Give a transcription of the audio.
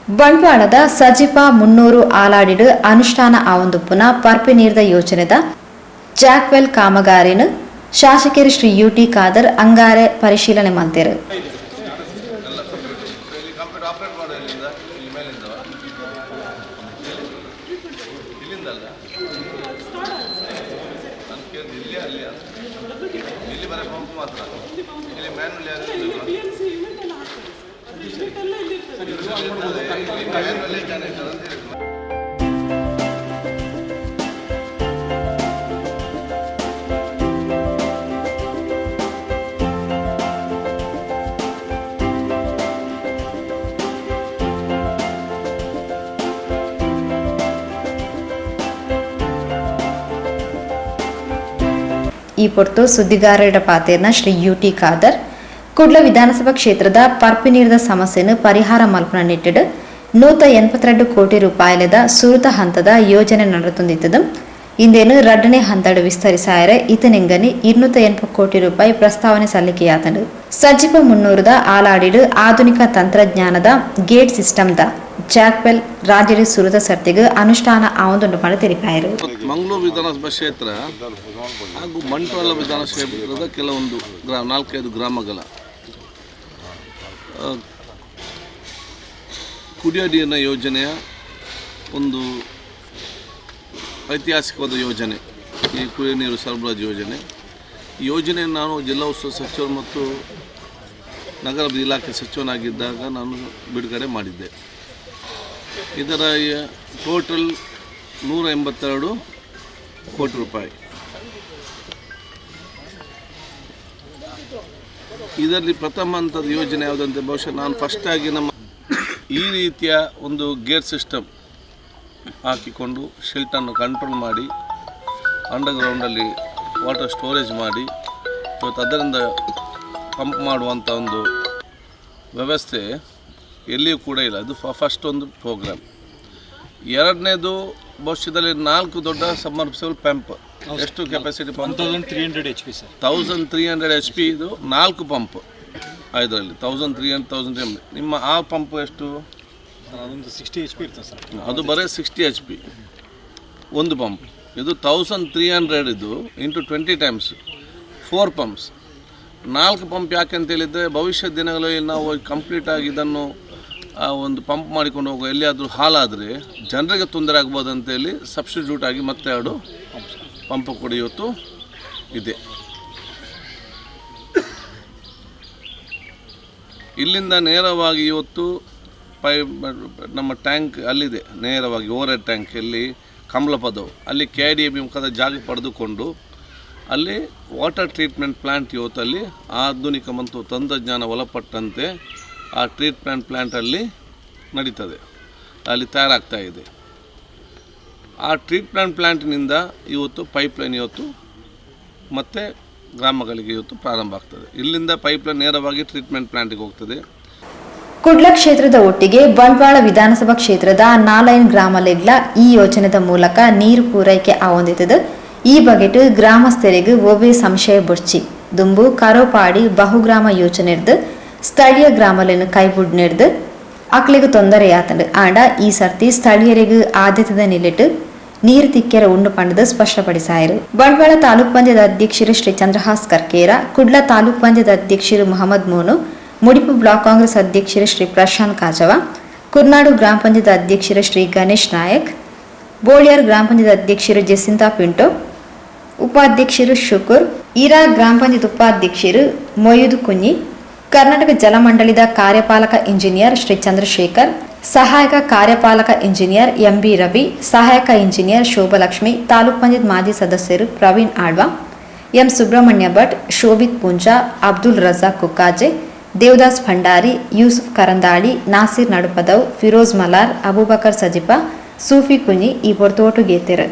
ಬಂಟ್ವಾಳದ ಸಜಿಪ 300 ಆಲಾಡಿಡು ಅನುಷ್ಠಾನ ಆವೊಂದುಪ್ಪುನ ಪರ್ಪೆ ನೀರ್ದ ಯೋಜನೆದ ಜಾಕ್ವೆಲ್ ಕಾಮಗಾರಿನ ಶಾಸಕರು ಶ್ರೀ ಯುಟಿ ಖಾದರ್ ಅಂಗಾರೆ ಪರಿಶೀಲನೆ ಮಾಡಿದರು. ಈ ಪೊರ್ತು ಸುದ್ದಿಗಾರರ ಪಾತೆರ್ನ ಶ್ರೀ ಯುಟಿ ಖಾದರ್ ಕುಡ್ಲ ವಿಧಾನಸಭಾ ಕ್ಷೇತ್ರದ ಪರ್ಪೆ ನೀರಿದ ಸಮಸ್ಯೆಯನ್ನು ಪರಿಹಾರ ಮಲ್ಪನ ನಿಟ್ಟಿಡು 182 ಕೋಟಿ ರೂಪಾಯಿಲದ ಸುರುತ ಹಂತದ ಯೋಜನೆ ನಡೆತೊಂದಿತ್ತದು. ಇಂದೇನು ರಡ್ಡನೇ ಹಂತಡು ವಿಸ್ತರಿಸಾಯರೆ ಇತನಿಂಗನಿ 280 ಕೋಟಿ ರೂಪಾಯಿ ಪ್ರಸ್ತಾವನೆ ಸಲ್ಲಿಕೆಯಾತನು. ಸಜಿಪ 300ದ ಆಲಾಡಿಡು ಆಧುನಿಕ ತಂತ್ರಜ್ಞಾನದ ಗೇಟ್ ಸಿಸ್ಟಮ್ದ ಜಾಕ್ವೆಲ್ ರಾಜ್ಯದ ಸುರುತ ಸರ್ತಿಗೆ ಅನುಷ್ಠಾನ ಆವೊಂದುಂಡು ಮಾಡಿ ತಿಳಿಪಾಯರು. ಮಂಗಳೂರು ವಿಧಾನಸಭಾ ಕ್ಷೇತ್ರ ಹಾಗೂ ಬಂಟ್ವಾಳ ವಿಧಾನಸಭಾ ಕ್ಷೇತ್ರದ ಕೆಲವೊಂದು 4-5 ಗ್ರಾಮಗಳ ಕುಡಿಯೋ ನೀರಿನ ಯೋಜನೆಯ ಒಂದು ಐತಿಹಾಸಿಕವಾದ ಯೋಜನೆ ಈ ಕುಡಿಯೋ ನೀರು ಸರಬರಾಜು ಯೋಜನೆ. ಈ ಯೋಜನೆಯನ್ನು ನಾನು ಜಿಲ್ಲಾ ಉಸ್ತುವಾರಿ ಸಚಿವರು ಮತ್ತು ನಗರಾಭಿವೃದ್ಧಿ ಇಲಾಖೆ ಸಚಿವನಾಗಿದ್ದಾಗ ನಾನು ಬಿಡುಗಡೆ ಮಾಡಿದ್ದೆ. ಇದರ ಟೋಟಲ್ 182 ಕೋಟಿ ರೂಪಾಯಿ. ಇದರಲ್ಲಿ ಪ್ರಥಮ ಹಂತದ ಯೋಜನೆ ಯಾವುದಂತೆ ಬಹುಶಃ ನಾನು ಫಸ್ಟಾಗಿ ನಮ್ಮ ಈ ರೀತಿಯ ಒಂದು ಗೇಟ್ ಸಿಸ್ಟಮ್ ಹಾಕಿಕೊಂಡು ಶಿಲ್ಟನ್ನು ಕಂಟ್ರೋಲ್ ಮಾಡಿ ಅಂಡರ್ಗ್ರೌಂಡಲ್ಲಿ ವಾಟರ್ ಸ್ಟೋರೇಜ್ ಮಾಡಿ ಇವತ್ತು ಅದರಿಂದ ಪಂಪ್ ಮಾಡುವಂಥ ಒಂದು ವ್ಯವಸ್ಥೆ ಎಲ್ಲಿಯೂ ಕೂಡ ಇಲ್ಲ. ಅದು ಫಸ್ಟ್ ಒಂದು ಪ್ರೋಗ್ರಾಮ್. ಎರಡನೇದು ಭವಿಷ್ಯದಲ್ಲಿ 4 ದೊಡ್ಡ ಸಬ್ಮರ್ಸಿಬಲ್ ಪಂಪ್. ಎಷ್ಟು capacity pump? 1300 HP sir. 1300 HP ಇದು 4 ಪಂಪ್. ಇದರಲ್ಲಿ 1300 ನಿಮ್ಮ ಆ ಪಂಪ್ ಎಷ್ಟು? ಅದೊಂದು 60 HP ಇರ್ತದೆ ಸರ್. ಅದು ಬರೀ 60 HP ಒಂದು ಪಂಪ್. ಇದು 1300 ಇದು ಇಂಟು 20 ಟೈಮ್ಸ್ 4 ಪಂಪ್ಸ್. 4 ಪಂಪ್ ಯಾಕೆ ಅಂತ ಹೇಳಿದರೆ ಭವಿಷ್ಯದ ದಿನಗಳಲ್ಲಿ ನಾವು ಕಂಪ್ಲೀಟಾಗಿ ಇದನ್ನು ಒಂದು ಪಂಪ್ ಮಾಡಿಕೊಂಡು ಹೋಗೋ ಎಲ್ಲಿಯಾದರೂ ಹಾಲಾದರೆ ಜನರಿಗೆ ತೊಂದರೆ ಆಗ್ಬೋದು ಅಂತೇಳಿ ಸಬ್ಸ್ಟಿಟ್ಯೂಟ್ ಆಗಿ ಮತ್ತೆ 2 ಪಂಪ್ ಕೂಡ ಇವತ್ತು ಇದೆ. ಇಲ್ಲಿಂದ ನೇರವಾಗಿ ಇವತ್ತು ನಮ್ಮ ಟ್ಯಾಂಕ್ ಅಲ್ಲಿದೆ, ನೇರವಾಗಿ ಓವರ್ ಹೆಡ್ ಟ್ಯಾಂಕ್ ಎಲ್ಲಿ ಕಮಲಪದವು ಅಲ್ಲಿ KDB ಮುಖದ ಜಾಗ ಪಡೆದುಕೊಂಡು ಅಲ್ಲಿ ವಾಟರ್ ಟ್ರೀಟ್ಮೆಂಟ್ ಪ್ಲ್ಯಾಂಟ್ ಇವತ್ತು ಅಲ್ಲಿ ಆಧುನಿಕ ಮತ್ತು ತಂತ್ರಜ್ಞಾನ ಒಳಪಟ್ಟಂತೆ ಆ ಟ್ರೀಟ್ಮೆಂಟ್ ಪ್ಲ್ಯಾಂಟಲ್ಲಿ ನಡೀತದೆ, ಅಲ್ಲಿ ತಯಾರಾಗ್ತಾ ಇದೆ. ಆ ಟ್ರೀಟ್ಮೆಂಟ್ ಪ್ಲ್ಯಾಂಟಿನಿಂದ ಇವತ್ತು ಪೈಪ್ಲೈನ್ ಇವತ್ತು ಮತ್ತೆ ಗ್ರಾಮಗಳಿಗೆ ಇವತ್ತು ಪ್ರಾರಂಭ ಆಗ್ತದೆ. ಇಲ್ಲಿಂದ ಪೈಪ್ಲೈನ್ ನೇರವಾಗಿ ಟ್ರೀಟ್ಮೆಂಟ್ ಪ್ಲ್ಯಾಂಟಿಗೆ ಹೋಗ್ತದೆ. ಕುಡ್ಲ ಕ್ಷೇತ್ರದ ಒಟ್ಟಿಗೆ ಬಂಟ್ವಾಳ ವಿಧಾನಸಭಾ ಕ್ಷೇತ್ರದ 4 ಗ್ರಾಮಲೆಗ್ಲ ಈ ಯೋಜನೆದ ಮೂಲಕ ನೀರು ಪೂರೈಕೆ ಆವೊಂದಿತದು. ಈ ಬಗೆಟ್ ಗ್ರಾಮಸ್ಥರಿಗೆ ಒವ್ವೇ ಸಂಶಯ ಬುಡ್ಚಿ ದುಂಬು ಕರೋಪಾಡಿ ಬಹುಗ್ರಾಮ ಯೋಜನೆರ್ದು ಸ್ಥಳೀಯ ಗ್ರಾಮలను ಕೈಬಿಡ್ನೆರ್ದು ಅಕ್ಲಿಗೆ ತೊಂದರೆಯಾತಂಡು ಆಂಡ ಈ ಸರ್ತಿ ಸ್ಥಳೀಯರಿಗೆ ಆದ್ಯತೆ ನಿಲ್ಲಿಟ್ಟು ನೀರು ತಿಕ್ಕೆರ ಉಂಡು ಪಂಡದು ಸ್ಪಷ್ಟಪಡಿಸಾಯರು. ಬಂಟ್ವಾಳ ತಾಲೂಕ್ ಪಂಚಾಯತ್ ಅಧ್ಯಕ್ಷರು ಶ್ರೀ ಚಂದ್ರಹಾಸ್ ಕರ್ಕೇರ, ಕುಡ್ಲ ತಾಲೂಕ್ ಪಂಚಾಯತ್ ಅಧ್ಯಕ್ಷರು ಮೊಹಮ್ಮದ್ ಮೋನು, ಮುಡಿಪು ಬ್ಲಾಕ್ ಕಾಂಗ್ರೆಸ್ ಅಧ್ಯಕ್ಷರು ಶ್ರೀ ಪ್ರಶಾಂತ್ ಕಾಜವ, ಕುರ್ನಾಡು ಗ್ರಾಮ ಪಂಚಾಯತ್ ಅಧ್ಯಕ್ಷರು ಶ್ರೀ ಗಣೇಶ್ ನಾಯಕ್, ಬೋಳಿಯಾರ್ ಗ್ರಾಮ ಪಂಚಾಯತ್ ಅಧ್ಯಕ್ಷರು ಜೆಸಿಂತಾ ಪಿಂಟೋ, ಉಪಾಧ್ಯಕ್ಷರು ಶುಕುರ್, ಈರಾ ಗ್ರಾಮ ಪಂಚಾಯತ್ ಉಪಾಧ್ಯಕ್ಷರು ಮೊಯ್ಯುದು ಕುഞ്ഞി, ಕರ್ನಾಟಕ ಜಲಮಂಡಳಿದ ಕಾರ್ಯಪಾಲಕ ಇಂಜಿನಿಯರ್ ಶ್ರೀ ಚಂದ್ರಶೇಖರ್, ಸಹಾಯಕ ಕಾರ್ಯಪಾಲಕ ಇಂಜಿನಿಯರ್ MB ರವಿ, ಸಹಾಯಕ ಇಂಜಿನಿಯರ್ ಶೋಭಲಕ್ಷ್ಮಿ, ತಾಲೂಕ್ ಪಂಚಾಯತ್ ಮಾಜಿ ಸದಸ್ಯರು ಪ್ರವೀಣ್ ಆಳ್ವಾ, ಎಂ ಸುಬ್ರಹ್ಮಣ್ಯ ಭಟ್, ಶೋಭಿತ್ ಪೂಂಜಾ, ಅಬ್ದುಲ್ ರಜಾಕ್ ಕುಕ್ಕಾಜೆ, ದೇವದಾಸ್ ಭಂಡಾರಿ, ಯೂಸುಫ್ ಕರಂದಾಳಿ, ನಾಸಿರ್ ನಡುಪದವ್, ಫಿರೋಜ್ ಮಲಾರ್, ಅಬೂಬಕರ್ ಸಜಿಪಾ, ಸೂಫಿ ಕುഞ്ഞി ಈ ಪೊರ್ತೋಟು ಗೇತೆರು.